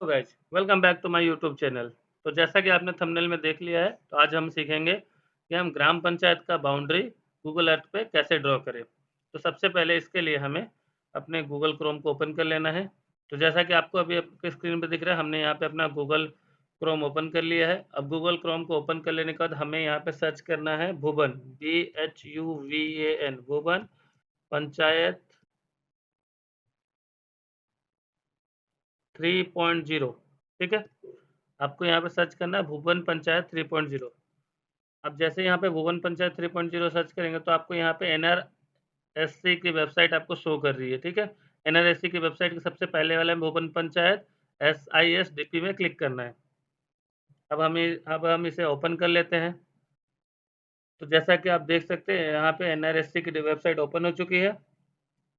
तो guys welcome back to my YouTube channel. तो जैसा कि आपने थंबनेल में देख लिया है, तो आज हम सीखेंगे कि हम ग्राम पंचायत का बाउंड्री गूगल अर्थ पे कैसे ड्रॉ करें। तो सबसे पहले इसके लिए हमें अपने गूगल क्रोम को ओपन कर लेना है। तो जैसा कि आपको अभी आपके स्क्रीन पे दिख रहा है, हमने यहाँ पे अपना गूगल क्रोम ओपन कर लिया है। अब गूगल क्रोम को ओपन कर लेने के बाद हमें यहाँ पे सर्च करना है भुवन, BHUVAN, भुवन पंचायत 3.0। ठीक है, आपको यहाँ पे सर्च करना है भुवन पंचायत 3.0। अब जैसे यहाँ पे भुवन पंचायत 3.0 सर्च करेंगे तो आपको यहाँ पे एनआरएससी की वेबसाइट आपको शो कर रही है। ठीक है, एनआरएससी की वेबसाइट के सबसे पहले वाले में भुवन पंचायत SISDP में क्लिक करना है। अब हम इसे ओपन कर लेते हैं। तो जैसा कि आप देख सकते हैं, यहाँ पे एनआरएससी की वेबसाइट ओपन हो चुकी है।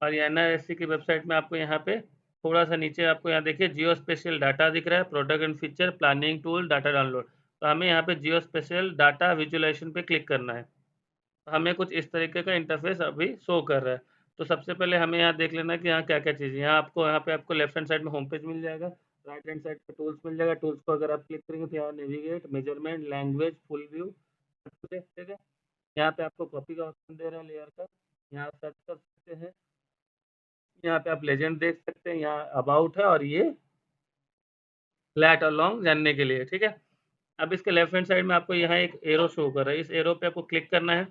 और ये एनआरएससी की वेबसाइट में आपको यहाँ पे थोड़ा सा नीचे आपको यहाँ देखिए जियो स्पेशल डाटा दिख रहा है, product and feature, planning tool, data download. तो हमें यहाँ पे जियो स्पेशल डाटा विजुअलाइजेशन पे क्लिक करना है। तो हमें कुछ इस तरीके का इंटरफेस अभी शो कर रहा है। तो सबसे पहले हमें यहाँ देख लेना है कि यहाँ क्या क्या चीज़ है। यहाँ पे आपको लेफ्ट हैंड साइड में होम पेज मिल जाएगा, राइट हैंड साइड पे टूल्स मिल जाएगा। टूल्स को अगर आप क्लिक करेंगे तो यहाँ navigate, measurement, language, full view, ठीक है। यहाँ पे आपको कॉपी का ऑप्शन दे रहा है लेयर का, यहाँ सर्च कर सकते हैं। यहाँ पे आप लेजेंड देख सकते हैं, यहाँ अबाउट है और ये फ्लैट और लॉन्ग जानने के लिए। ठीक है, अब इसके लेफ्ट हैंड साइड में आपको यहाँ एक एरो शो कर रहा है, इस एरो पे आपको क्लिक करना है।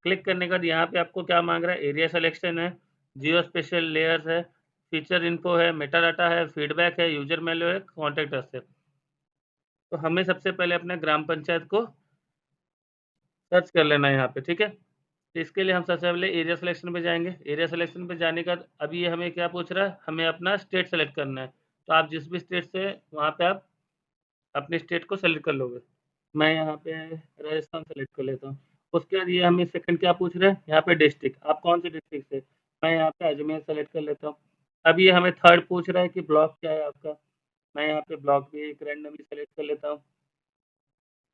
क्लिक करने के बाद यहाँ पे आपको क्या मांग रहा है, एरिया सिलेक्शन है, जियो स्पेशल लेयर्स है, फीचर इन्फो है, मेटा डाटा है, फीडबैक है, यूजर मेन्यू है, कॉन्टेक्ट अस है। तो हमें सबसे पहले अपने ग्राम पंचायत को सर्च कर लेना है यहाँ पे। ठीक है, तो इसके लिए हम सबसे पहले एरिया सिलेक्शन पे जाएंगे। एरिया सिलेक्शन पे जाने का अभी ये हमें क्या पूछ रहा है, हमें अपना स्टेट सेलेक्ट करना है। तो आप जिस भी स्टेट से वहाँ पे आप अपने स्टेट को सेलेक्ट कर लोगे। मैं यहाँ पे राजस्थान सेलेक्ट कर लेता हूँ। उसके बाद ये हमें सेकंड क्या पूछ रहे हैं, यहाँ पे डिस्ट्रिक्ट, आप कौन से डिस्ट्रिक्ट से। मैं यहाँ पे अजमेर सेलेक्ट कर लेता हूँ। अब ये हमें थर्ड पूछ रहा है कि ब्लॉक क्या है आपका। मैं यहाँ पे ब्लॉक भी एक रैंडमली सेलेक्ट कर लेता हूँ।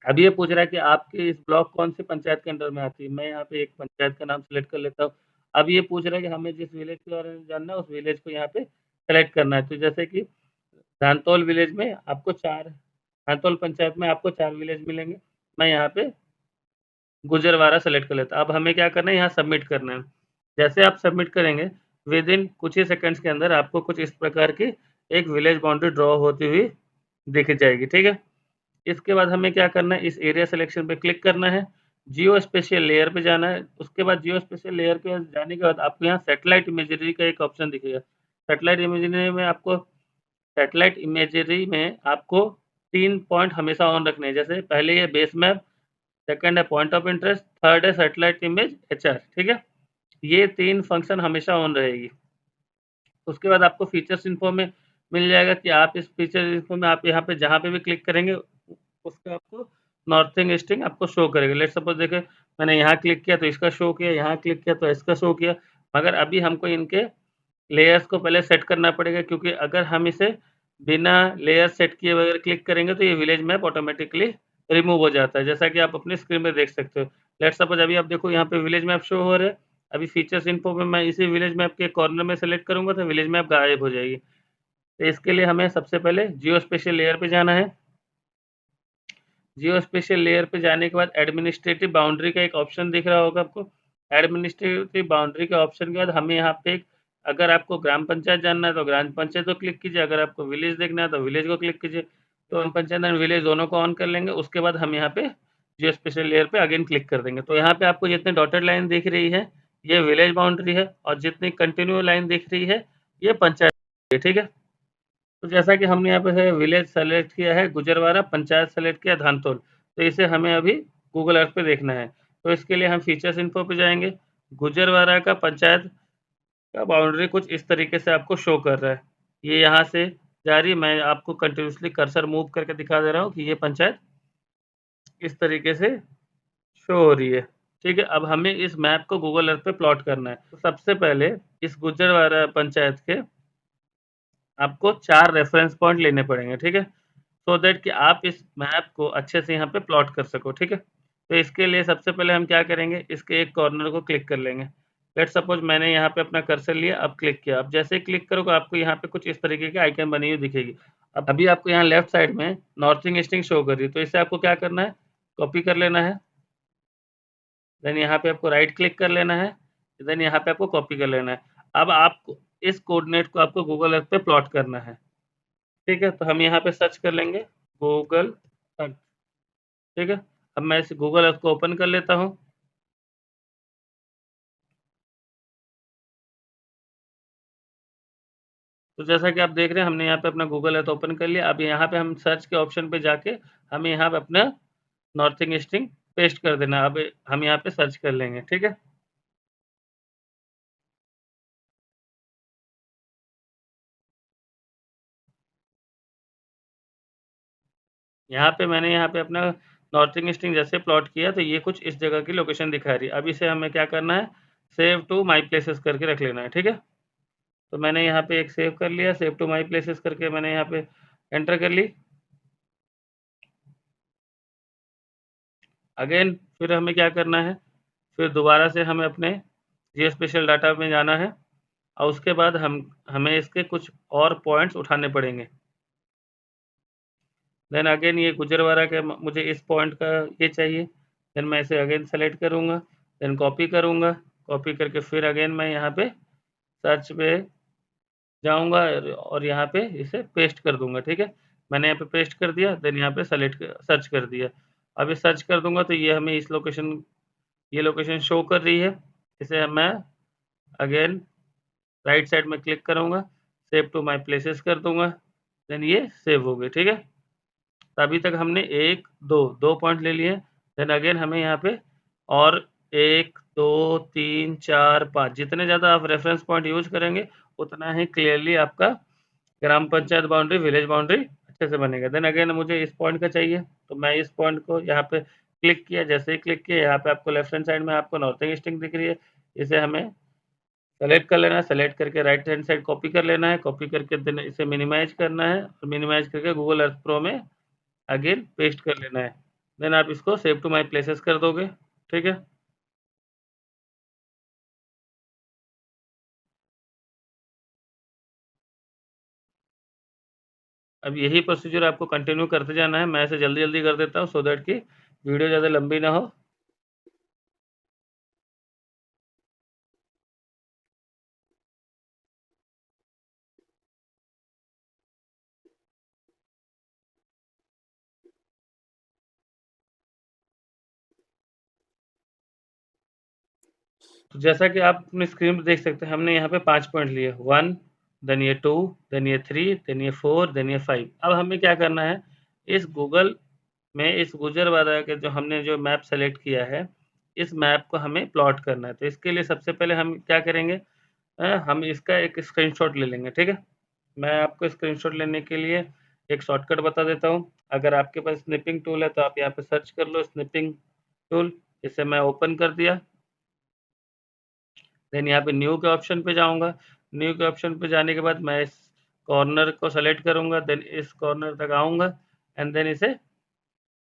अब ये पूछ रहा है कि आपके इस ब्लॉक कौन से पंचायत के अंडर में आती है। मैं यहाँ पे एक पंचायत का नाम सेलेक्ट कर लेता हूँ। अब ये पूछ रहा है कि हमें जिस विलेज के बारे में जानना है उस विलेज को यहाँ पे सेलेक्ट करना है। तो जैसे कि धानतोल विलेज में आपको चार धानतोल पंचायत में आपको 4 विलेज मिलेंगे। मैं यहाँ पे गुजरवारा सेलेक्ट कर लेता हूँ। अब हमें क्या करना है, यहाँ सबमिट करना है। जैसे आप सबमिट करेंगे, विद इन कुछ ही सेकंड्स के अंदर आपको कुछ इस प्रकार की एक विलेज बाउंड्री ड्रॉ होती हुई दिख जाएगी। ठीक है, इसके बाद हमें क्या करना है, इस एरिया सिलेक्शन पे क्लिक करना है, जियो स्पेशियल लेयर पे जाना है। उसके बाद जियो स्पेशियल लेयर पे जाने के बाद आपको यहाँ सैटेलाइट इमेजरी का एक ऑप्शन दिखेगा। सैटेलाइट इमेजरी में आपको 3 पॉइंट हमेशा ऑन रखने हैं। जैसे पहले ये बेस मैप, सेकंड है पॉइंट ऑफ इंटरेस्ट, थर्ड है सैटेलाइट इमेज HR। ठीक है, ये 3 फंक्शन हमेशा ऑन रहेगी। उसके बाद आपको फीचर्स इन्फो में मिल जाएगा कि आप इस फीचर इन्फो में आप यहाँ पे जहाँ पे भी क्लिक करेंगे उसका आपको नॉर्थिंग ईस्टिंग आपको शो करेगा। लेट्स सपोज देखें, मैंने यहाँ क्लिक किया तो इसका शो किया, यहाँ क्लिक किया तो इसका शो किया। मगर अभी हमको इनके लेयर्स को पहले सेट करना पड़ेगा, क्योंकि अगर हम इसे बिना लेयर सेट किए बगैर क्लिक करेंगे तो ये विलेज मैप ऑटोमेटिकली रिमूव हो जाता है, जैसा कि आप अपनी स्क्रीन में देख सकते हो। लेट्स सपोज अभी आप देखो यहाँ पे विलेज मैप शो हो रहा है। अभी फीचर्स इन्फो में मैं इसी विलेज मैप के कॉर्नर में सेलेक्ट करूंगा तो विलेज मैप गायब हो जाएगी। तो इसके लिए हमें सबसे पहले जियो स्पेशल लेयर पे जाना है। जियो स्पेशल लेयर पे जाने के बाद एडमिनिस्ट्रेटिव बाउंड्री का एक ऑप्शन दिख रहा होगा आपको। एडमिनिस्ट्रेटिव बाउंड्री के ऑप्शन के बाद हमें यहाँ पे अगर आपको ग्राम पंचायत जानना है तो ग्राम पंचायत को क्लिक कीजिए, अगर आपको विलेज देखना है तो विलेज को क्लिक कीजिए। तो ग्राम पंचायत एंड विलेज दोनों को ऑन कर लेंगे। उसके बाद हम यहाँ पे जियो स्पेशल लेयर पे अगेन क्लिक कर देंगे। तो यहाँ पे आपको जितने डॉटेड लाइन दिख रही है ये विलेज बाउंड्री है, और जितनी कंटिन्यू लाइन दिख रही है ये पंचायत है। ठीक है, तो जैसा कि हमने यहाँ पे है विलेज सेलेक्ट किया है गुजरवारा, पंचायत सेलेक्ट किया धानतोल, तो इसे हमें अभी गूगल अर्थ पे देखना है। तो इसके लिए हम फीचर्स इन्फो पे जाएंगे। गुजरवारा का पंचायत का बाउंड्री कुछ इस तरीके से आपको शो कर रहा है। ये यहाँ से जा रही है, मैं आपको कंटिन्यूसली कर्सर मूव करके दिखा दे रहा हूँ कि ये पंचायत इस तरीके से शो हो रही है। ठीक है, अब हमें इस मैप को गूगल अर्थ पे प्लॉट करना है। तो सबसे पहले इस गुजरवारा पंचायत के आपको 4 रेफरेंस पॉइंट लेने पड़ेंगे। ठीक है, सो दैट कि आप इस मैप को अच्छे से यहाँ पे प्लॉट कर सको। ठीक है, तो इसके लिए सबसे पहले हम क्या करेंगे, इसके एक कॉर्नर को क्लिक कर लेंगे। लेट्स सपोज मैंने यहाँ पे अपना कर्सर लिया, अब क्लिक किया। अब जैसे ही क्लिक करोगे आपको यहाँ पे कुछ इस तरीके की आइकन बनी हुई दिखेगी। अब अभी आपको यहाँ लेफ्ट साइड में नॉर्थिंग ईस्टिंग शो कर रही है, तो इसे आपको क्या करना है, कॉपी कर लेना है। देन यहाँ पे आपको राइट क्लिक कर लेना है, देन यहाँ पे आपको कॉपी कर लेना है। अब आपको इस कोऑर्डिनेट को आपको गूगल अर्थ पे प्लॉट करना है, ठीक है। तो हम यहाँ पे सर्च कर लेंगे गूगल अर्थ, ठीक है। अब मैं इस गूगल अर्थ को ओपन कर लेता हूँ। तो जैसा कि आप देख रहे हैं हमने यहाँ पे अपना गूगल अर्थ ओपन कर लिया। अब यहाँ पे हम सर्च के ऑप्शन पे जाके हमें यहाँ पे अपना नॉर्थिंग ईस्टिंग पेस्ट कर देना। अब हम यहाँ पे सर्च कर लेंगे, ठीक है। यहाँ पे मैंने यहाँ पे अपना नॉर्थिंग ईस्टिंग जैसे प्लॉट किया, तो ये कुछ इस जगह की लोकेशन दिखा रही है। अब इसे हमें क्या करना है, सेव टू माई प्लेसेस करके रख लेना है, ठीक है। तो मैंने यहाँ पे एक सेव कर लिया, सेव टू माई प्लेसेस करके मैंने यहाँ पे एंटर कर ली। अगेन फिर हमें क्या करना है, फिर दोबारा से हमें अपने जियो स्पेशल डाटा में जाना है, और उसके बाद हमें इसके कुछ और पॉइंट्स उठाने पड़ेंगे। देन अगेन ये गुजरवारा के मुझे इस पॉइंट का ये चाहिए। देन मैं इसे अगेन सेलेक्ट करूँगा, देन कॉपी करूँगा, कॉपी करके फिर अगेन मैं यहाँ पे सर्च पे जाऊँगा और यहाँ पे इसे पेस्ट कर दूँगा, ठीक है। मैंने यहाँ पे पेस्ट कर दिया, देन यहाँ पे सेलेक्ट सर्च कर दिया। अब ये सर्च कर दूँगा तो ये हमें इस लोकेशन, ये लोकेशन शो कर रही है। इसे मैं अगेन राइट साइड में क्लिक करूँगा, सेव टू माई प्लेसेस कर दूँगा, देन ये सेव हो गई, ठीक है। तो अभी तक हमने 1, 2 पॉइंट ले लिए। देन अगेन हमें यहाँ पे और 1, 2, 3, 4, 5 जितने ज़्यादा आप रेफरेंस पॉइंट यूज़ करेंगे, उतना ही क्लियरली आपका ग्राम पंचायत बाउंड्री, विलेज बाउंड्री अच्छे से बनेगा। देन अगेन मुझे इस पॉइंट का चाहिए, तो मैं इस पॉइंट को यहाँ पे क्लिक किया, जैसे ही क्लिक किया यहाँ पे आपको लेफ्ट हैंड साइड में आपको नॉर्थिंग ईस्टिंग दिख रही है। इसे हमें सेलेक्ट कर लेना है, सेलेक्ट करके राइट हैंड साइड कॉपी कर लेना है, कॉपी करके देन इसे मिनिमाइज करना है, और मिनिमाइज करके गूगल अर्थ प्रो में अगेन पेस्ट कर लेना है। देन आप इसको सेव टू माई प्लेसेस कर दोगे, ठीक है। अब यही प्रोसीजर आपको कंटिन्यू करते जाना है। मैं इसे जल्दी जल्दी कर देता हूँ सो दैट कि वीडियो ज़्यादा लंबी ना हो। तो जैसा कि आप अपनी स्क्रीन पर देख सकते हैं, हमने यहाँ पे 5 पॉइंट लिए, 1, देन ये 2, देन ये 3, देन ये 4, देन ये 5। अब हमें क्या करना है, इस गूगल में इस गुजरवारा के जो हमने जो मैप सेलेक्ट किया है, इस मैप को हमें प्लॉट करना है। तो इसके लिए सबसे पहले हम क्या करेंगे, हम इसका एक स्क्रीनशॉट ले लेंगे, ठीक है। मैं आपको स्क्रीनशॉट लेने के लिए एक शॉर्टकट बता देता हूँ। अगर आपके पास स्निपिंग टूल है तो आप यहाँ पे सर्च कर लो स्निपिंग टूल। इसे मैं ओपन कर दिया। देन यहाँ पे न्यू के ऑप्शन पे जाऊँगा। न्यू के ऑप्शन पे जाने के बाद मैं इस कॉर्नर को सेलेक्ट करूँगा, देन इस कॉर्नर तक आऊँगा एंड देन इसे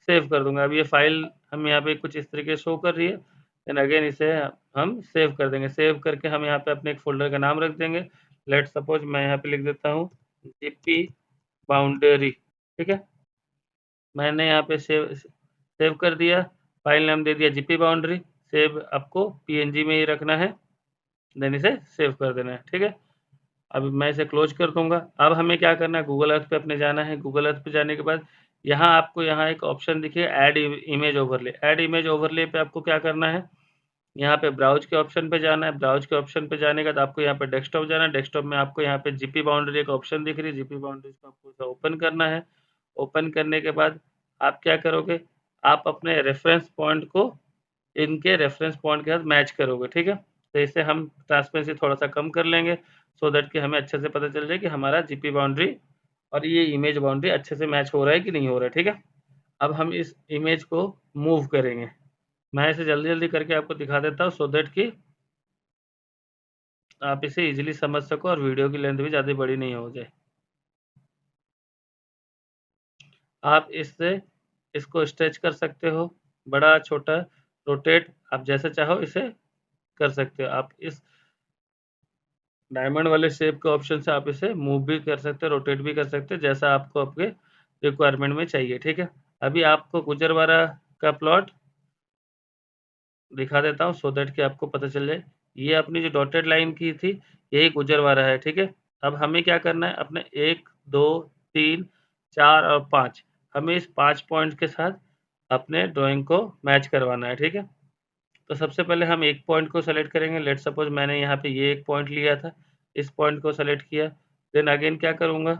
सेव कर दूँगा। अब ये फाइल हम यहाँ पे कुछ इस तरीके से शो कर रही है। देन अगेन इसे हम सेव कर देंगे। सेव करके हम यहाँ पे अपने एक फ़ोल्डर का नाम रख देंगे। लेट्स सपोज़ मैं यहाँ पे लिख देता हूँ जीपी बाउंड्री, ठीक है। मैंने यहाँ पे सेव सेव कर दिया। फाइल नाम दे दिया जीपी बाउंड्री। सेव आपको पीएनजी में ही रखना है, देन इसे सेव कर देना है, ठीक है। अब मैं इसे क्लोज कर दूँगा। अब हमें क्या करना है, गूगल अर्थ पे अपने जाना है। गूगल अर्थ पे जाने के बाद यहाँ आपको यहाँ एक ऑप्शन दिखेगा add image overlay. Add image overlay पे आपको क्या करना है, यहाँ पे ब्राउज़ के ऑप्शन पे जाना है। ब्राउज़ के ऑप्शन पे जाने के बाद आपको यहाँ पे डेस्कटॉप जाना है। डेस्कटॉप में आपको यहाँ पे जीपी बाउंड्री एक ऑप्शन दिख रही है। जीपी बाउंड्रीज़ को आपको इसे ओपन करना है। ओपन करने के बाद आप क्या करोगे, आप अपने रेफ़रेंस पॉइंट को इनके रेफ़रेंस पॉइंट के साथ मैच करोगे, ठीक है। तो इससे हम ट्रांसपेरेंसी थोड़ा-सा कम कर लेंगे सो दैट कि हमें अच्छे से पता चल जाए कि हमारा जीपी बाउंड्री और ये इमेज बाउंड्री अच्छे से मैच हो रहा है कि नहीं हो रहा है, ठीक है। अब हम इस इमेज को मूव करेंगे। मैं इसे जल्दी-जल्दी करके आपको दिखा देता हूँ सो दैट कि आप इसे ईज़िली समझ सको और वीडियो की लेंथ भी ज़्यादा बड़ी नहीं हो जाए। आप इससे इसको स्ट्रेच कर सकते हो, बड़ा, छोटा, रोटेट आप जैसे चाहो इसे कर सकते हो। आप इस डायमंड वाले शेप के ऑप्शन से आप इसे मूव भी कर सकते हैं, रोटेट भी कर सकते हैं, जैसा आपको आपके रिक्वायरमेंट में चाहिए, ठीक है। अभी आपको गुजरवारा का प्लॉट दिखा देता हूँ सो दैट कि आपको पता चल जाए। ये अपनी जो डॉटेड लाइन की थी, यही गुजरवारा है, ठीक है। अब हमें क्या करना है, अपने 1, 2, 3, 4 और 5 हमें इस 5 पॉइंट के साथ अपने ड्राइंग को मैच करवाना है, ठीक है। तो सबसे पहले हम एक पॉइंट को सेलेक्ट करेंगे। लेट्स सपोज मैंने यहाँ पे ये एक पॉइंट लिया था, इस पॉइंट को सेलेक्ट किया, देन अगेन क्या करूँगा,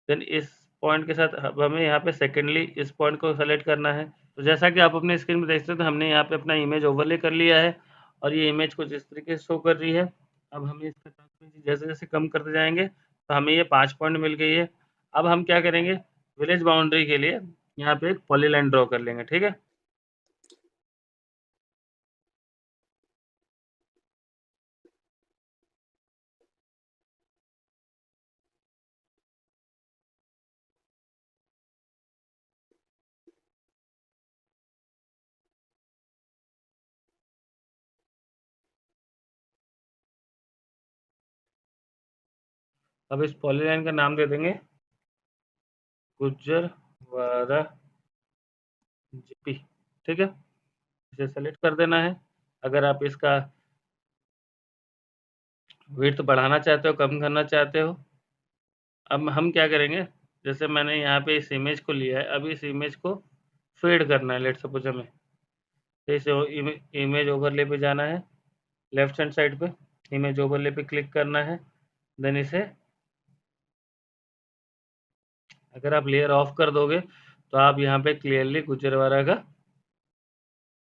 देन इस पॉइंट के साथ अब हमें यहाँ पे सेकेंडली इस पॉइंट को सेलेक्ट करना है। तो जैसा कि आप अपने स्क्रीन में देख सकते हैं, हमने यहाँ पे अपना इमेज ओवरले कर लिया है और ये इमेज कुछ इस तरीके से शो कर रही है। अब हमें इसका ट्रांसपेरेंसी जैसे-जैसे कम करते जाएँगे, तो हमें ये 5 पॉइंट मिल गई है। अब हम क्या करेंगे, विलेज बाउंड्री के लिए यहाँ पे एक पॉलीलाइन ड्रॉ कर लेंगे, ठीक है। अब इस पॉलीलाइन का नाम दे देंगे गुजरवारा जीपी, ठीक है। इसे सेलेक्ट कर देना है। अगर आप इसका विड्थ बढ़ाना चाहते हो, कम करना चाहते हो, अब हम क्या करेंगे, जैसे मैंने यहाँ पे इस इमेज को लिया है, अब इस इमेज को फेड करना है। लेट्स सपोज हमें तो इस इमेज ओवरले पे जाना है, लेफ्ट हैंड साइड पे इमेज ओवरले पे क्लिक करना है, देन इसे अगर आप लेयर ऑफ कर दोगे तो आप यहाँ पे क्लियरली गुजरवारा का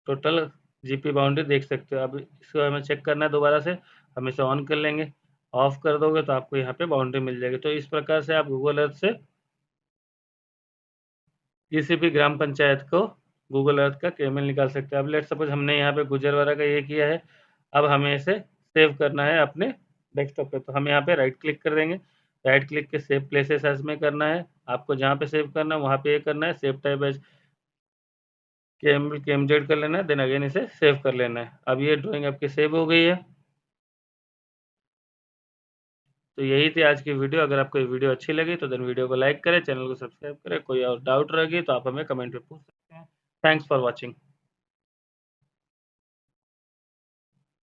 टोटल जीपी बाउंड्री देख सकते हो। अब इसको हमें चेक करना है दोबारा से, हम इसे ऑन कर लेंगे, ऑफ कर दोगे तो आपको यहाँ पे बाउंड्री मिल जाएगी। तो इस प्रकार से आप गूगल अर्थ से किसी भी ग्राम पंचायत को गूगल अर्थ का केएमएल निकाल सकते हैं। अब लेट्स सपोज हमने यहाँ पे गुजरवारा का ये किया है, अब हमें इसे सेव करना है अपने डेस्कटॉप पे। तो हम यहाँ पे राइट क्लिक कर देंगे, राइट क्लिक के सेव प्लेसेस एज में करना है, आपको जहाँ पे सेव करना है वहाँ पे ये करना है, सेव टाइप एज केएमजेड कर लेना है, देन अगेन इसे सेव कर लेना है। अब ये ड्राइंग आपकी सेव हो गई है। तो यही थी आज की वीडियो। अगर आपको ये वीडियो अच्छी लगी तो देन वीडियो को लाइक करें, चैनल को सब्सक्राइब करें। कोई और डाउट रहेगी तो आप हमें कमेंट में पूछ सकते हैं। Thanks for watching.